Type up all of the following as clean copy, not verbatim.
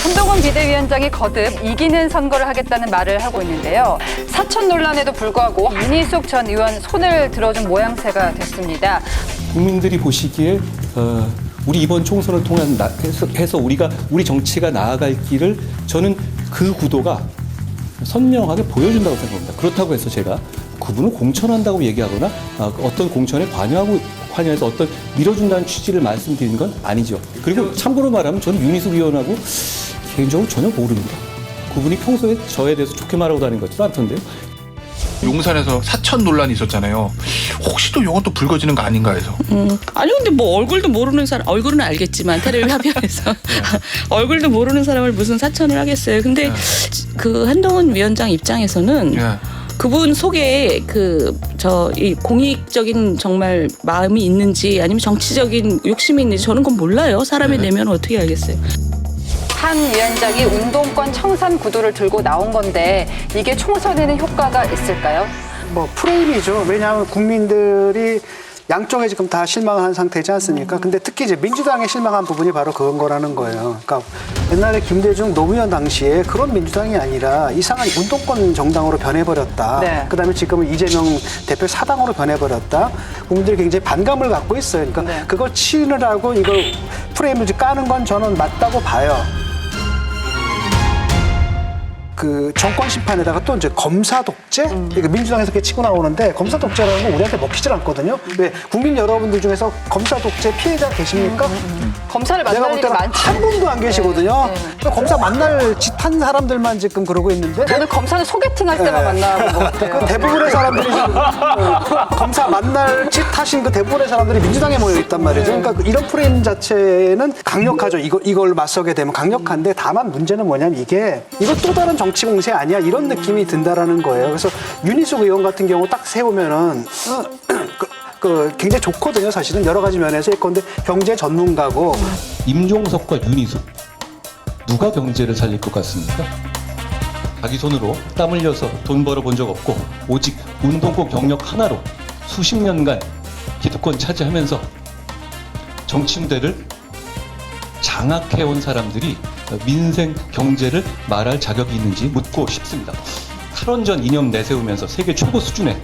한동훈 비대위원장이 거듭 이기는 선거를 하겠다는 말을 하고 있는데요. 사천 논란에도 불구하고 윤희숙 전 의원 손을 들어준 모양새가 됐습니다. 국민들이 보시기에 우리 이번 총선을 통한 해서 우리 정치가 나아갈 길을 저는 그 구도가 선명하게 보여준다고 생각합니다. 그렇다고 해서 제가 그분을 공천한다고 얘기하거나 어떤 공천에 관여해서 어떤 밀어준다는 취지를 말씀드리는 건 아니죠. 그리고 참고로 말하면 저는 윤희숙 의원하고 개인적으로 전혀 모릅니다. 그분이 평소에 저에 대해서 좋게 말하고 다니는 것 같지도 않던데요. 용산에서 사천 논란이 있었잖아요. 혹시 또 이것도 불거지는 거 아닌가 해서. 아니 근데 뭐 얼굴도 모르는 사람, 얼굴은 알겠지만 텔레비 화면에서 얼굴도 모르는 사람을 무슨 사천을 하겠어요. 근데 그 한동훈 위원장 입장에서는 그분 속에 이 공익적인 정말 마음이 있는지 아니면 정치적인 욕심이 있는지 저는 그건 몰라요. 사람의 내면은 어떻게 알겠어요. 한 위원장이 운동권 청산 구도를 들고 나온 건데 이게 총선에는 효과가 있을까요? 뭐 프레임이죠. 왜냐하면 국민들이 양쪽에 지금 다 실망한 상태지 않습니까? 근데 특히 이제 민주당에 실망한 부분이 바로 그건 거라는 거예요. 그러니까 옛날에 김대중 노무현 당시에 그런 민주당이 아니라 이상한 운동권 정당으로 변해버렸다. 네. 그다음에 지금은 이재명 대표 사당으로 변해버렸다. 국민들이 굉장히 반감을 갖고 있어요. 그러니까 그걸 치느라고 이걸 프레임을 까는 건 저는 맞다고 봐요. 그 정권 심판에다가 또 이제 검사 독재? 그러니까 민주당에서 이렇게 치고 나오는데 검사 독재라는 건 우리한테 먹히질 않거든요. 왜 국민 여러분들 중에서 검사 독재 피해자 계십니까? 검사를 내가 만날 볼 일이 때는 많지. 한 분도 안 계시거든요. 검사 만날 짓 한 사람들만 지금 그러고 있는데 저는 검사는 소개팅 할 때만 만나본 것 같아요. 그 대부분의 사람들이 지금 검사 만날 짓 하신 그 대부분의 사람들이 민주당에 모여 있단 말이죠. 그러니까 이런 프레임 자체는 강력하죠. 이걸 맞서게 되면 강력한데 다만 문제는 뭐냐면 이거 또 다른 정치 공세 아니야 이런 느낌이 든다라는 거예요. 그래서 윤희숙 의원 같은 경우 딱 세우면은 굉장히 좋거든요. 사실은 여러 가지 면에서 예컨대 경제 전문가고 임종석과 윤희숙 누가 경제를 살릴 것 같습니까? 자기 손으로 땀 흘려서 돈 벌어본 적 없고 오직 운동권 경력 하나로 수십 년간 기득권 차지하면서 정치 무대를 장악해온 사람들이 민생 경제를 말할 자격이 있는지 묻고 싶습니다. 탈원전 이념 내세우면서 세계 최고 수준의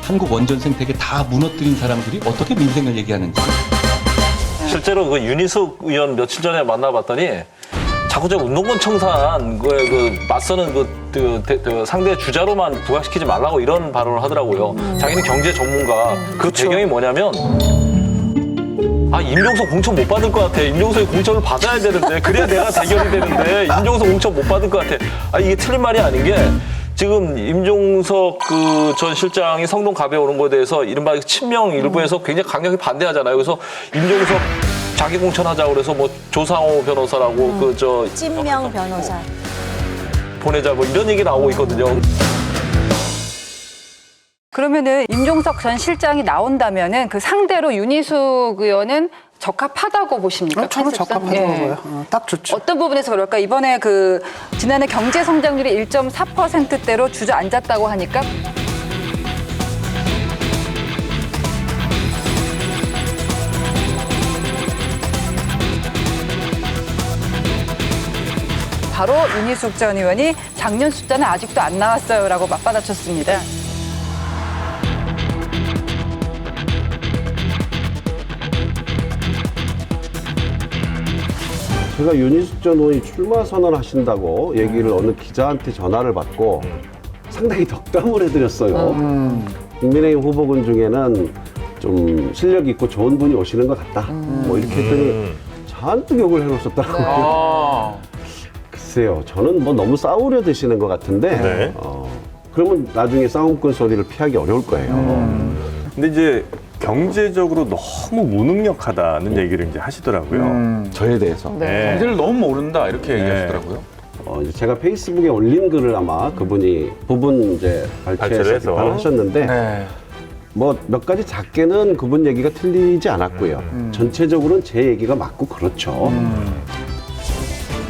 한국 원전 생태계 다 무너뜨린 사람들이 어떻게 민생을 얘기하는지. 실제로 그 윤희숙 의원 며칠 전에 만나봤더니 자꾸 저 운동권 청산 맞서는 상대 주자로만 부각시키지 말라고 이런 발언을 하더라고요. 자기는 경제 전문가. 그 배경이 뭐냐면 임종석 공천 못 받을 것 같아. 임종석이 공천을 받아야 되는데 그래야 내가 대결이 되는데 임종석 공천 못 받을 것 같아. 이게 틀린 말이 아닌 게 지금 임종석 전 실장이 성동 갑에 오는 거에 대해서 이른바 친명 일부에서 굉장히 강력히 반대하잖아요. 그래서 임종석 자기 공천하자고 그래서 뭐 조상호 변호사라고 찐명 변호사 보내자 뭐 이런 얘기 나오고 있거든요. 그러면은 임종석 전 실장이 나온다면은 그 상대로 윤희숙 의원은 적합하다고 보십니까? 저는 사실상? 적합하다고 봐요. 딱 좋죠. 어떤 부분에서 그럴까? 이번에 지난해 경제 성장률이 1.4%대로 주저앉았다고 하니까 바로 윤희숙 전 의원이 작년 숫자는 아직도 안 나왔어요라고 맞받아쳤습니다. 제가 윤희숙 전 의원이 출마 선언하신다고 얘기를 어느 기자한테 전화를 받고 상당히 덕담을 해드렸어요. 국민의힘 후보군 중에는 좀 실력 있고 좋은 분이 오시는 것 같다. 뭐 이렇게 했더니 잔뜩 욕을 해놓으셨더라고요. 글쎄요, 저는 뭐 너무 싸우려 드시는 것 같은데 그러면 나중에 싸움꾼 소리를 피하기 어려울 거예요. 근데 이제 경제적으로 너무 무능력하다는 얘기를 이제 하시더라고요. 저에 대해서. 네. 경제를 너무 모른다 이렇게 얘기하시더라고요. 이제 제가 페이스북에 올린 글을 아마 그분이 부분 이제 발췌해서 비판하셨는데 뭐 몇 가지 작게는 그분 얘기가 틀리지 않았고요. 전체적으로는 제 얘기가 맞고 그렇죠.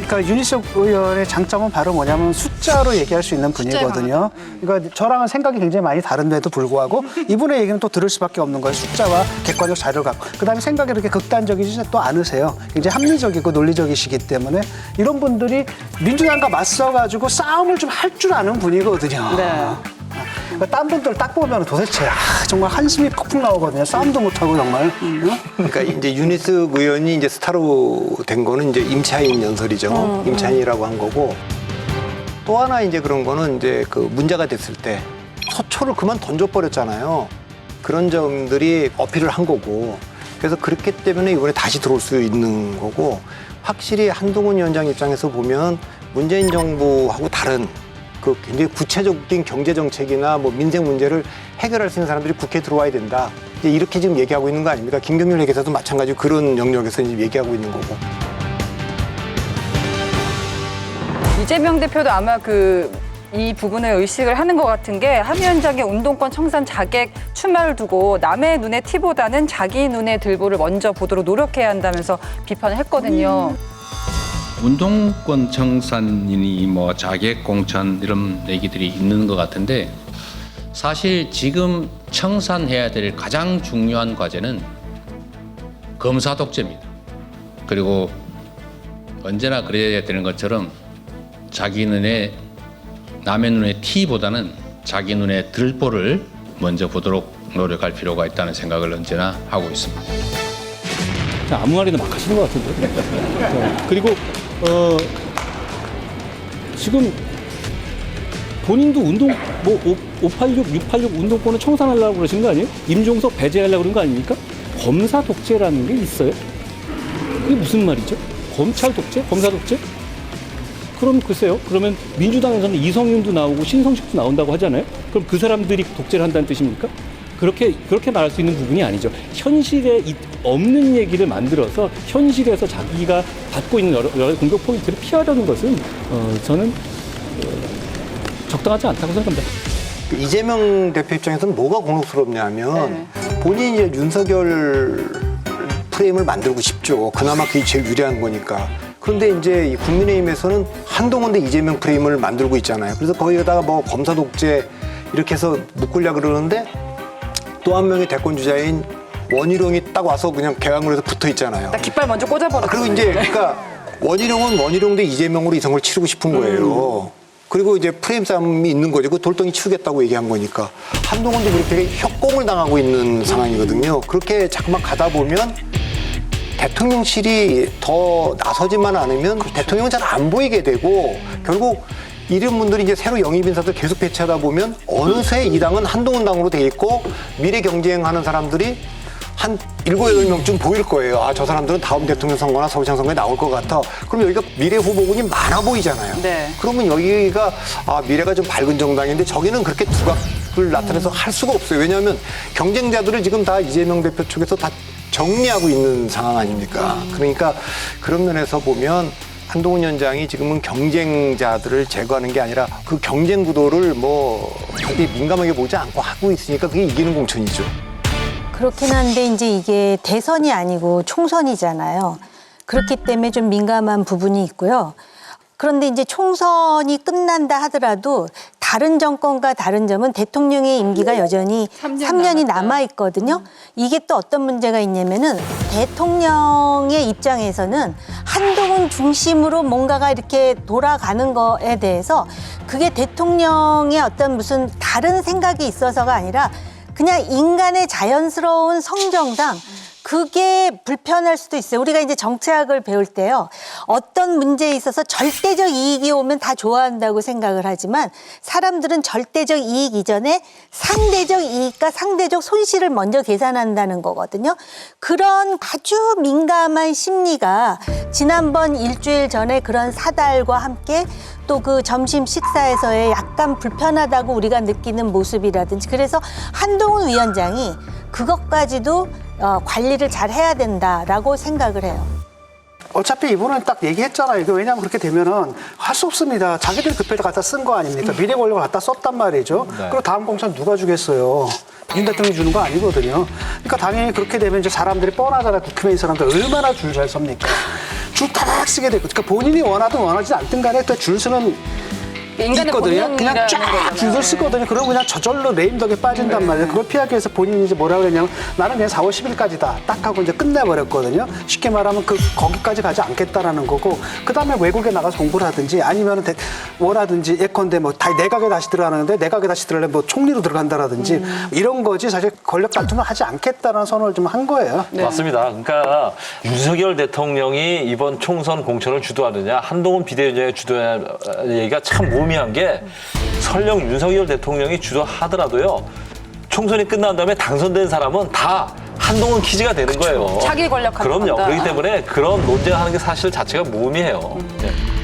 그러니까 윤희숙 의원의 장점은 바로 뭐냐면 숫자로 얘기할 수 있는 분이거든요. 그러니까 저랑은 생각이 굉장히 많이 다른데도 불구하고 이분의 얘기는 또 들을 수밖에 없는 거예요. 숫자와 객관적 자료를 갖고. 그다음에 생각이 그렇게 극단적이지 또 않으세요. 굉장히 합리적이고 논리적이시기 때문에 이런 분들이 민주당과 맞서가지고 싸움을 좀 할 줄 아는 분이거든요. 네. 그러니까 딴 분들 딱 보면 도대체 정말 한숨이 푹푹 나오거든요. 싸움도 못하고 정말. 응? 그러니까 이제 윤희숙 의원이 이제 스타로 된 거는 이제 임차인 연설이죠. 임차인이라고 한 거고 또 하나 이제 그런 거는 이제 그 문제가 됐을 때 서초를 그만 던져버렸잖아요. 그런 점들이 어필을 한 거고 그래서 그렇기 때문에 이번에 다시 들어올 수 있는 거고 확실히 한동훈 위원장 입장에서 보면 문재인 정부하고 다른 그 굉장히 구체적인 경제 정책이나 뭐 민생 문제를 해결할 수 있는 사람들이 국회에 들어와야 된다. 이제 이렇게 지금 얘기하고 있는 거 아닙니까? 김경률 회계사도 마찬가지로 그런 영역에서 이제 얘기하고 있는 거고. 이재명 대표도 아마 이 부분을 의식을 하는 것 같은 게 한 위원장의 운동권 청산 자객 출마를 두고 남의 눈에 티보다는 자기 눈에 들보를 먼저 보도록 노력해야 한다면서 비판을 했거든요. 운동권 청산이니 뭐 자객 공천 이런 얘기들이 있는 것 같은데 사실 지금 청산해야 될 가장 중요한 과제는 검사 독재입니다. 그리고 언제나 그래야 되는 것처럼 자기 눈에 남의 눈에 티보다는 자기 눈에 들보를 먼저 보도록 노력할 필요가 있다는 생각을 언제나 하고 있습니다. 아무 말이나 막 하시는 것 같은데. 그리고 지금 본인도 운동 586, 686 운동권을 청산하려고 그러신 거 아니에요? 임종석 배제하려고 그런 거 아닙니까? 검사 독재라는 게 있어요? 그게 무슨 말이죠? 검찰 독재? 검사 독재? 그럼 글쎄요. 그러면 민주당에서는 이성윤도 나오고 신성식도 나온다고 하잖아요. 그럼 그 사람들이 독재를 한다는 뜻입니까? 그렇게 말할 수 있는 부분이 아니죠. 현실에 없는 얘기를 만들어서 현실에서 자기가 받고 있는 여러 공격 포인트를 피하려는 것은 저는 적당하지 않다고 생각합니다. 이재명 대표 입장에서는 뭐가 곤혹스럽냐면 본인이 이제 윤석열 프레임을 만들고 싶죠. 그나마 그게 제일 유리한 거니까. 그런데 이제 국민의힘에서는 한동훈 대 이재명 프레임을 만들고 있잖아요. 그래서 거기에다가 뭐 검사 독재 이렇게 해서 묶으려고 그러는데 또 한 명의 대권 주자인 원희룡이 딱 와서 그냥 개항을 해서 붙어 있잖아요. 딱 깃발 먼저 꽂아버렸어요. 그리고 이제 그러니까 원희룡은 원희룡 대 이재명으로 이 선거를 치르고 싶은 거예요. 그리고 이제 프레임 싸움이 있는 거죠. 그 돌덩이 치우겠다고 얘기한 거니까. 한동훈도 그렇게 협공을 당하고 있는 상황이거든요. 그렇게 자꾸만 가다 보면 대통령실이 더 나서지만 않으면 대통령은 잘 안 보이게 되고 결국 이런 분들이 이제 새로 영입 인사들 계속 배치하다 보면 어느새 이 당은 한동훈 당으로 돼 있고 미래 경쟁하는 사람들이 한 7, 8명쯤 보일 거예요. 아, 저 사람들은 다음 대통령 선거나 서울시장 선거에 나올 것 같아. 그럼 여기가 미래 후보군이 많아 보이잖아요. 네. 그러면 여기가 미래가 좀 밝은 정당인데 저기는 그렇게 두각을 나타내서 할 수가 없어요. 왜냐하면 경쟁자들을 지금 다 이재명 대표 쪽에서 다 정리하고 있는 상황 아닙니까? 그러니까 그런 면에서 보면 한동훈 위원장이 지금은 경쟁자들을 제거하는 게 아니라 그 경쟁 구도를 뭐 되게 민감하게 보지 않고 하고 있으니까 그게 이기는 공천이죠. 그렇긴 한데 이제 이게 대선이 아니고 총선이잖아요. 그렇기 때문에 좀 민감한 부분이 있고요. 그런데 이제 총선이 끝난다 하더라도 다른 정권과 다른 점은 대통령의 임기가 여전히 3년이 남아 있거든요. 이게 또 어떤 문제가 있냐면은 대통령의 입장에서는 한동훈 중심으로 뭔가가 이렇게 돌아가는 거에 대해서 그게 대통령의 어떤 무슨 다른 생각이 있어서가 아니라 그냥 인간의 자연스러운 성정상 그게 불편할 수도 있어요. 우리가 이제 정치학을 배울 때요. 어떤 문제에 있어서 절대적 이익이 오면 다 좋아한다고 생각을 하지만 사람들은 절대적 이익 이전에 상대적 이익과 상대적 손실을 먼저 계산한다는 거거든요. 그런 아주 민감한 심리가 지난번 일주일 전에 그런 사달과 함께 또 그 점심 식사에서의 약간 불편하다고 우리가 느끼는 모습이라든지 그래서 한동훈 위원장이 그것까지도 관리를 잘 해야 된다라고 생각을 해요. 어차피 이분은 딱 얘기했잖아요. 이거 왜냐하면 그렇게 되면은 할 수 없습니다. 자기들 급해서 갖다 쓴 거 아닙니까? 미래 권력을 갖다 썼단 말이죠. 그리고 다음 공천 누가 주겠어요? 윤 대통령이 주는 거 아니거든요. 그러니까 당연히 그렇게 되면 이제 사람들이 뻔하잖아요. 국힘에 있는 사람들 얼마나 줄 잘 섭니까? 줄 타닥 쓰게 되고, 그러니까 본인이 원하든 원하지 않든 간에 또 줄 서는 인간의 있거든요. 그냥 본능이라는 쫙 거잖아요. 줄을 쓰거든요. 그러고 그냥 저절로 레임덕에 빠진단 말이에요. 그걸 피하기 위해서 본인이 이제 뭐라 그랬냐면 나는 그냥 4월 10일까지다 딱 하고 이제 끝내버렸거든요. 쉽게 말하면 거기까지 가지 않겠다라는 거고, 그 다음에 외국에 나가서 공부를 하든지 아니면 뭐라든지 예컨대 뭐 다 내각에 다시 들어가는데 내각에 다시 들어가려면 뭐 총리로 들어간다라든지 이런 거지, 사실 권력 다툼을 하지 않겠다라는 선언을 좀 한 거예요. 맞습니다. 그러니까 윤석열 대통령이 이번 총선 공천을 주도하느냐, 한동훈 비대위원장이 주도하느냐 얘기가 참 무의미한 게, 설령 윤석열 대통령이 주도하더라도요, 총선이 끝난 다음에 당선된 사람은 다 한동훈 키즈가 되는 거예요. 차기 권력 그럼요. 한다. 그렇기 때문에 그런 논쟁하는 게 사실 자체가 무의미해요. 예.